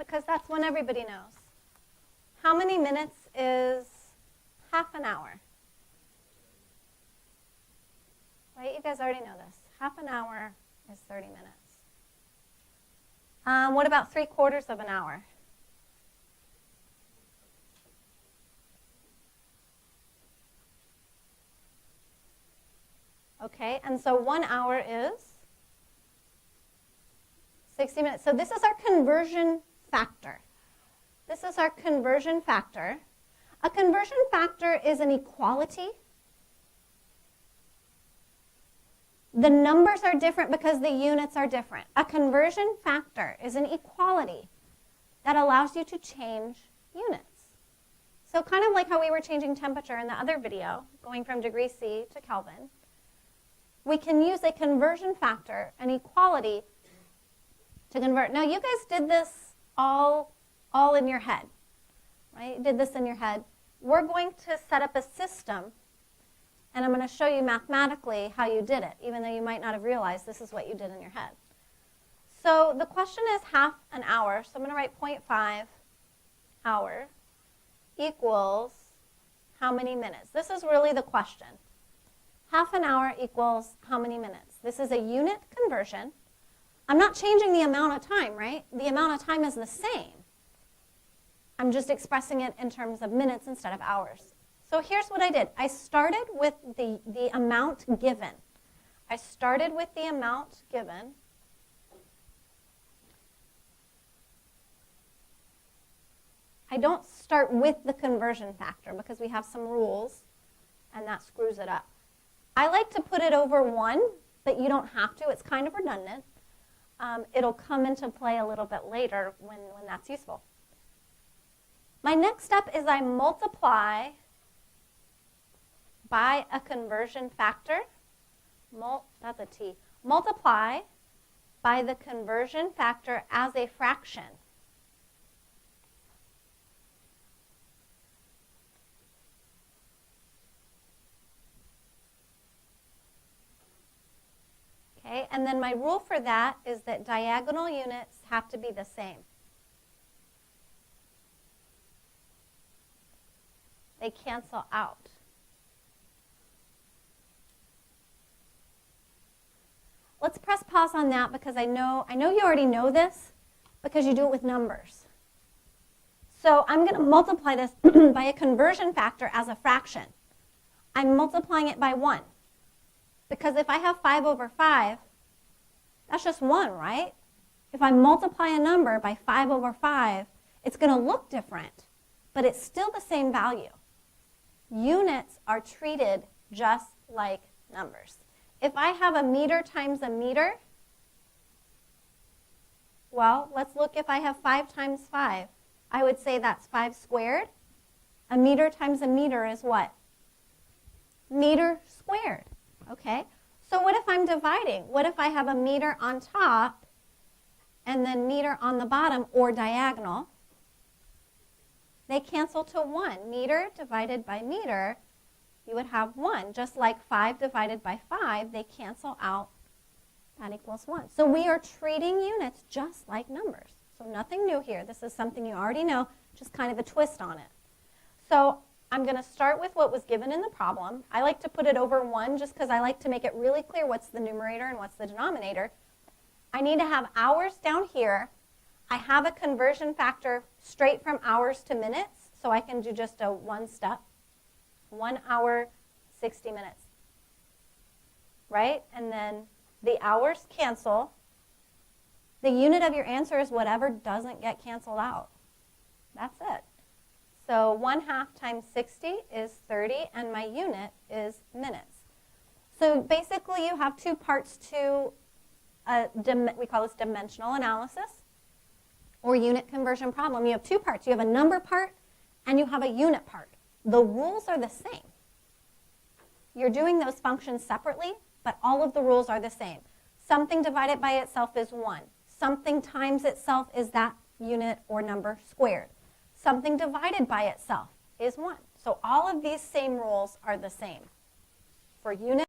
because that's one everybody knows. How many minutes is half an hour? Right, you guys already know this. Half an hour is 30 minutes. What about 3/4 of an hour? Okay, and so 1 hour is 60 minutes. So this is our conversion factor. This is our conversion factor. A conversion factor is an equality. The numbers are different because the units are different. A conversion factor is an equality that allows you to change units. So kind of like how we were changing temperature in the other video, going from degree C to Kelvin, we can use a conversion factor, an equality, to convert. Now, you guys did this all in your head, right? You did this in your head. We're going to set up a system, and I'm going to show you mathematically how you did it, even though you might not have realized this is what you did in your head. So the question is half an hour, so I'm going to write 0.5 hour equals how many minutes? This is really the question. Half an hour equals how many minutes? This is a unit conversion. I'm not changing the amount of time, right? The amount of time is the same. I'm just expressing it in terms of minutes instead of hours. So here's what I did. I started with the amount given. I started with the amount given. I don't start with the conversion factor because we have some rules, and that screws it up. I like to put it over 1, but you don't have to. It's kind of redundant. It'll come into play a little bit later when that's useful. My next step is I multiply by a conversion factor. That's a T. Multiply by the conversion factor as a fraction. Okay, and then my rule for that is that diagonal units have to be the same. They cancel out. Let's press pause on that because I know you already know this because you do it with numbers. So I'm going to multiply this by a conversion factor as a fraction. I'm multiplying it by 1. Because if I have 5 over 5, that's just 1, right? If I multiply a number by 5 over 5, it's going to look different, but it's still the same value. Units are treated just like numbers. If I have a meter times a meter, well, let's look if I have 5 times 5. I would say that's 5 squared. A meter times a meter is what? Meter squared. Okay, so what if I'm dividing? What if I have a meter on top and then meter on the bottom or diagonal? They cancel to 1. Meter divided by meter, you would have 1. Just like 5 divided by 5, they cancel out. That equals 1. So we are treating units just like numbers. So nothing new here. This is something you already know, just kind of a twist on it. So I'm going to start with what was given in the problem. I like to put it over 1 just because I like to make it really clear what's the numerator and what's the denominator. I need to have hours down here. I have a conversion factor straight from hours to minutes, so I can do just a 1 step. 1 hour, 60 minutes. Right? And then the hours cancel. The unit of your answer is whatever doesn't get canceled out. That's it. So 1/2 times 60 is 30, and my unit is minutes. So basically you have 2 parts to, we call this dimensional analysis or unit conversion problem. You have 2 parts. You have a number part and you have a unit part. The rules are the same. You're doing those functions separately, but all of the rules are the same. Something divided by itself is 1. Something times itself is that unit or number squared. Something divided by itself is 1. So all of these same rules are the same for unit